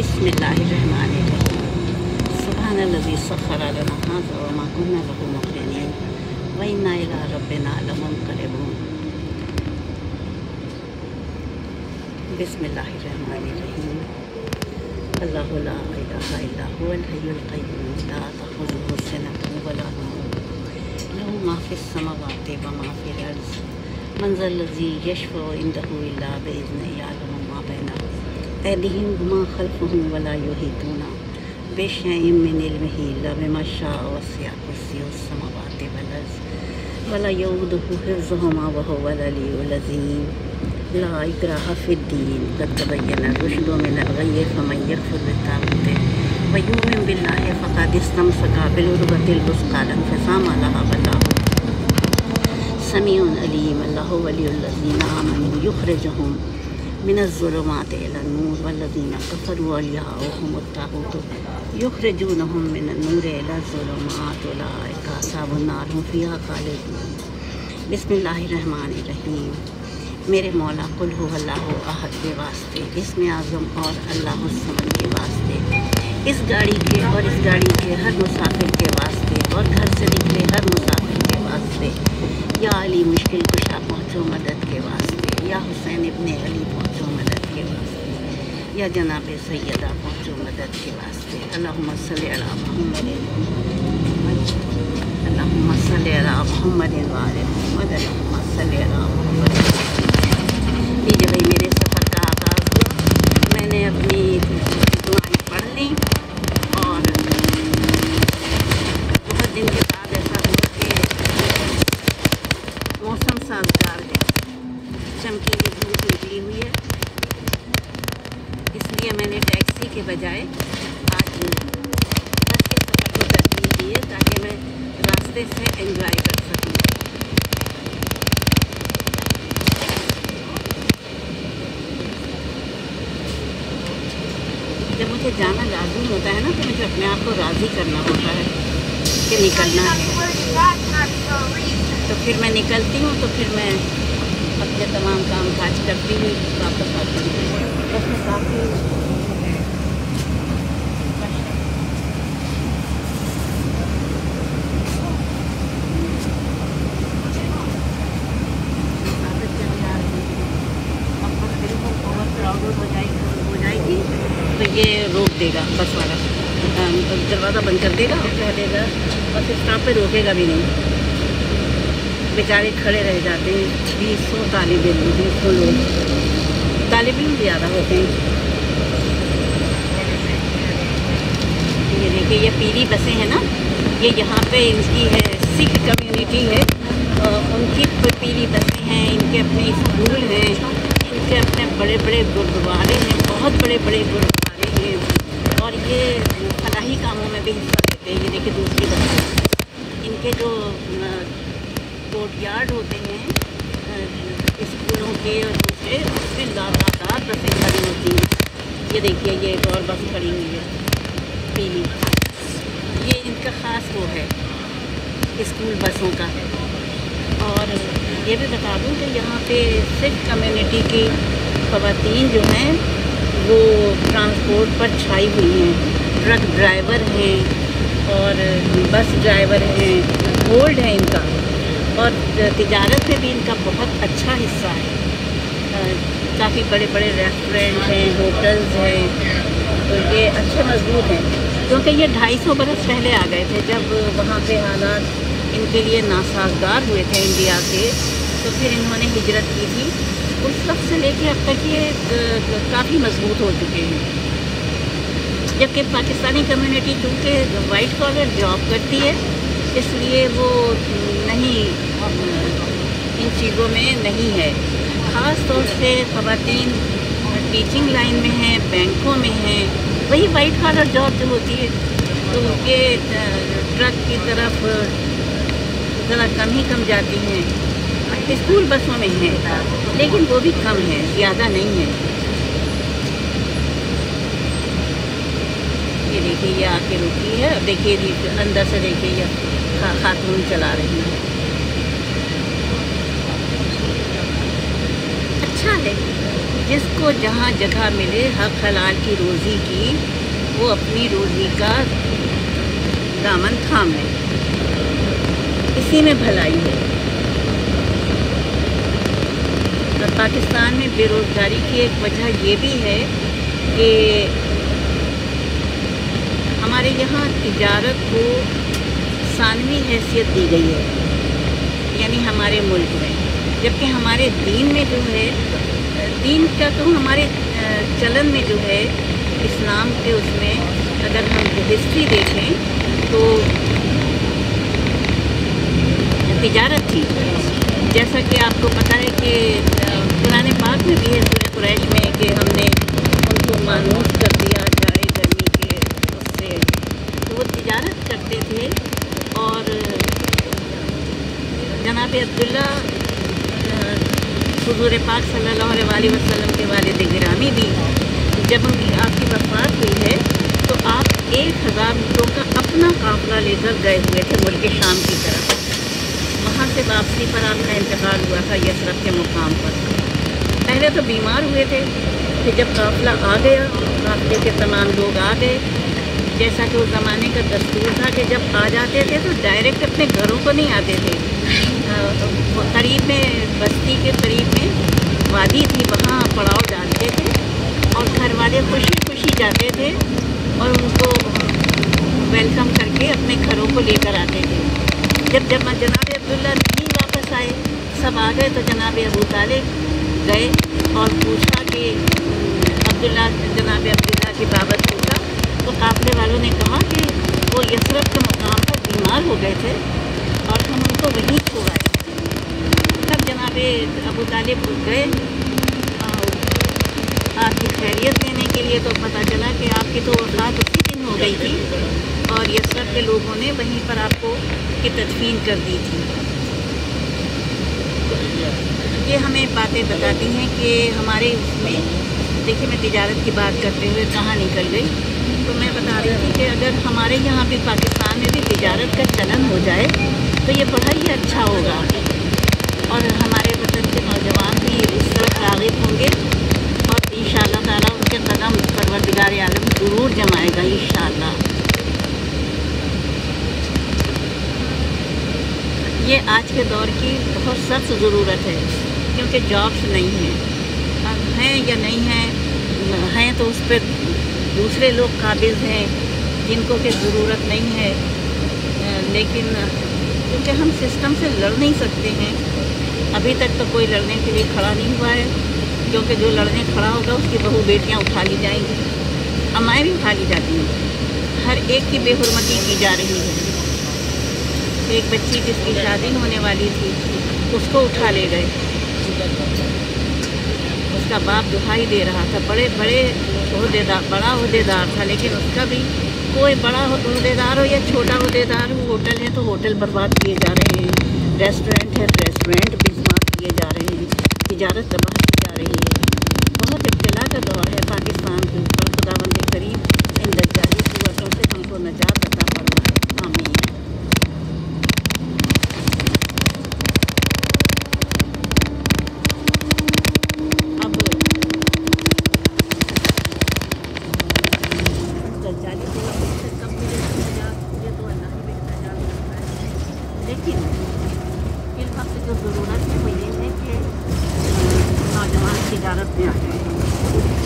बिस्मिल्लाहिर्रहमानिर्रहीम। सुब्हानल्लज़ी सख़्ख़र लना हाज़ा व मा कुन्ना लहू मुक़रिनीन व इन्ना इला रब्बिना लमुनक़लिबून। बिस्मिल्लाहिर्रहमानिर्रहीम। अल्लाहु ला इलाहा इल्ला हुवल हय्युल क़य्यूम ला तख़ुज़ुहु सिनतुन व ला नौम लहू मा फ़िस समावाति व मा फ़िल अर्ज़ मन ज़ल्लज़ी यशफ़अु इंदहु इल्ला बिइज़्निही यअलमु मा बैना ऐदिहिम व मा ख़ल्फ़हुम व ला युहीतूना बिशैइन मिन इल्मिही इल्ला बिमा शाअ वसिअ कुर्सियुहु समावाति वल अर्ज़ व ला यऊदुहु हिफ़्ज़ुहुमा व हुवल अलिय्युल अज़ीम। ला इक्राहा फ़िद्दीन क़द तबय्यन रुश्दु मिनल ग़य्य फ़मन यकफ़ुर बित्ताग़ूति व यु'मिन बिल्लाहि फ़क़द इस्तमसका बिल-उर्वतिल वुस्क़ा ला इंफ़िसामा लहा वल्लाहु समीउन अलीम। अल्लाहु वलियुल्लज़ीना आमनू युख़्रिजुहुम मिनज़्ज़ुलुमाति इलन-नूर वल्लज़ीना कफ़रू औलियाउहुमुत ताग़ूत युख़्रिजूनहुम मिनन-नूरि इलज़्ज़ुलुमात उलाइका अस्हाबुन-नार हुम फ़ीहा ख़ालिदून। बिस्मिल्लाहिर्रहमानिर्रहीम। मेरे मौला कुल हुवल्लाहु अहद के वास्ते, इसमें आज़म और अल्लाहुस्समद के वास्ते, इस गाड़ी के और इस गाड़ी के हर मुसाफिर के वास्ते और घर से निकले हर मुसाफिर के वास्ते। या अली मुश्किल कुशा पहुँचो मदद के वास्ते, या हुसैन इब्ने अली पहुँचो मदद के वास्ते, या जनाब सैयदा पहुँचो मदद के वास्ते। अल्लाहुम्मा सल्लि अला मुहम्मदिन अल्लाहुम्मा सल्लि अला मुहम्मदिन व आले मुहम्मद अल्लाहुम्मा सल्लि अला मुहम्मद। लीजिए भाई, मेरे सफ़र का आगाज़ हुआ। मैंने अपनी दुआएं पढ़ ली और बहुत दिन के बाद ऐसा हुआ कि मौसम साज़गार है, चमकीली धूप निकली हुई है, इसलिए मैंने टैक्सी के बजाय आज बस के सफ़र को तरजीह दी है ताकि मैं रास्ते से एंजॉय कर सकूँ। जब मुझे जाना लाज़िम होता है ना, तो मुझे अपने आप को राज़ी करना होता है कि निकलना है। तो फिर मैं निकलती हूँ, तो फिर मैं अपने तमाम काम काज करती हुई वापस आती हूँ। बस में काफ़ी हो जाएगी तो ये रोक देगा बस वाला, दरवाज़ा बंद कर देगा और कह देगा, बस स्टॉप पे रोकेगा भी नहीं। बेचारे खड़े रह जाते हैं 20 तालिब इल्म, 20 लोग, तालिब इल्म ज़्यादा होते हैं। ये देखिए, ये पीली बसें हैं ना, ये यहाँ पे इनकी है, सिख कम्युनिटी है, उनकी पीली बसें हैं, इनके अपने स्कूल हैं, इनके अपने बड़े बड़े गुरुद्वारे हैं, बहुत बड़े बड़े गुरुद्वारे हैं, और ये फलाही कामों में भी हिस्सा लेते हैं। ये देखिए दूसरी बस, इनके जो कोर्टयार्ड होते हैं स्कूलों के और दूसरे, उसमें लगातार बसें खड़ी होती हैं। ये देखिए, ये एक और बस खड़ी हुई है पीली, ये इनका ख़ास वो है स्कूल बसों का। और ये भी बता दूं कि यहाँ पे सिख कम्युनिटी की ख़वातीन जो हैं वो ट्रांसपोर्ट पर छाई हुई हैं, ट्रक ड्राइवर हैं और बस ड्राइवर हैं, होल्ड है इनका, और तिजारत में भी इनका बहुत अच्छा हिस्सा है। काफ़ी बड़े बड़े रेस्टोरेंट हैं, होटल्स हैं, तो ये अच्छे मजबूत हैं, क्योंकि ये 250 बरस पहले आ गए थे जब वहाँ पे हालात इनके लिए नासाजगार हुए थे इंडिया से, तो फिर इन्होंने हिजरत की थी। उस वक्त से लेके अब तक ये काफ़ी मजबूत हो चुके हैं। जबकि पाकिस्तानी कम्युनिटी चूँकि वाइट कॉलर जॉब करती है, इसलिए वो नहीं, इन चीज़ों में नहीं है। ख़ास तौर से ख़वातीन टीचिंग लाइन में हैं, बैंकों में हैं, वही वाइट कॉलर जॉब जो होती है, तो उनके ट्रक की तरफ ज़रा कम ही कम जाती हैं। स्कूल बसों में हैं, लेकिन वो भी कम है, ज़्यादा नहीं है। ये देखिए, ये आके रुकी है, अब देखिए अंदर से देखिए ये खातून चला रही है। अच्छा है, جس کو جہاں جگہ ملے حق حلال کی روزی کی، وہ اپنی روزی کا دامن تھام لے، اسی میں بھلائی ہے۔ اور پاکستان میں بے روزگاری کی ایک وجہ یہ بھی ہے کہ ہمارے یہاں تجارت کو ثانوی حیثیت دی گئی ہے، یعنی ہمارے ملک میں، جبکہ ہمارے دین میں جو ہے، دین کا تو ہمارے چلن میں جو ہے، اسلام کے اس میں اگر ہم ہسٹری دیکھیں تو تجارت تھی، جیسا کہ آپ کو پتہ ہے کہ قرآن پاک میں بھی ہے سورہ قریش میں کہ ہم نے ان کو مانوس کر دیا جائے گرمی کے اس سے، تو وہ تجارت کرتے تھے۔ اور جناب عبداللہ حضور پاک صلی اللہ علیہ وسلم کے والد گرامی بھی جب آپ کی وفات ہوئی ہے تو آپ 1000 اونٹوں کا اپنا قافلہ لے کر گئے ہوئے تھے ملک شام کی طرف۔ وہاں سے واپسی پر آپ کا انتقال ہوا تھا یثرب کے مقام پر۔ پہلے تو بیمار ہوئے تھے، پھر جب قافلہ آ گیا، قافلے کے تمام لوگ آ گئے، جیسا کہ اس زمانے کا دستور تھا کہ جب آ جاتے تھے تو ڈائریکٹ اپنے گھروں کو نہیں آتے تھے، قریب میں بستی کے قریب میں وادی تھی، وہاں پڑاؤ ڈالتے تھے اور گھر والے خوشی خوشی جاتے تھے اور ان کو ویلکم کر کے اپنے گھروں کو لے کر آتے تھے۔ جب جناب عبداللہ نہیں واپس آئے، سب آ گئے تو جناب ابو طالب گئے اور پوچھا کہ جناب عبداللہ کی بابت پوچھا تو قافلے والوں نے کہا کہ وہ یثرب کے مقام پر بیمار ہو گئے تھے اور ہم ان کو وہیں چھوڑائے۔ تب جناب ابو طالب گئے آپ کی خیریت دینے کے لیے، تو پتہ چلا کہ آپ کی تو وفات اسی دن ہو گئی تھی اور یثرب کے لوگوں نے وہیں پر آپ کو کی تدفین کر دی تھی۔ یہ ہمیں باتیں بتاتی ہیں کہ ہمارے اس میں دیکھیں، میں تجارت کی بات کرتے ہوئے کہاں نکل گئی، تو میں بتا رہی تھی کہ اگر ہمارے یہاں بھی پاکستان میں بھی تجارت کا چلن ہو جائے تو یہ بڑا ہی اچھا ہوگا اور ہمارے وطن کے نوجوان بھی اس طرف راغب ہوں گے اور انشاءاللہ تعالیٰ ان کے قدم پروردگار عالم ضرور جمائے گا انشاءاللہ۔ یہ آج کے دور کی بہت سخت ضرورت ہے، کیونکہ جابس نہیں ہیں یا نہیں ہیں تو اس پہ دوسرے لوگ قابض ہیں جن کو کہ ضرورت نہیں ہے، لیکن کیونکہ ہم سسٹم سے لڑ نہیں سکتے ہیں، ابھی تک تو کوئی لڑنے کے لیے کھڑا نہیں ہوا ہے، کیونکہ جو لڑنے کھڑا ہوگا اس کی بہو بیٹیاں اٹھا لی جائیں گی، امائیں بھی اٹھا لی جاتی ہیں، ہر ایک کی بے حرمتی کی جا رہی ہے۔ ایک بچی جس کی شادی ہونے والی تھی اس کو اٹھا لے گئے، اس کا باپ دہائی دے رہا تھا، بڑا عہدیدار تھا، لیکن اس کا بھی کوئی بڑا عہدیدار ہو یا چھوٹا عہدیدار ہو، ہوٹل ہے تو ہوٹل برباد کیے جا رہے ہیں، ریسٹورنٹ ہے ریسٹورنٹ بزمار کیے جا رہے ہیں، تجارت تباہ کی جا رہی ہے۔ بہت ابتلا کا دور ہے پاکستان کے اوپر، خداوند کریم ان دجالی قوتوں سے ہم کو نجات عطا فرمائے، آمین۔ لیکن اس وقت جو ضرورت ہے وہ یہ ہے کہ نوجوان تجارت میں آ جائیں۔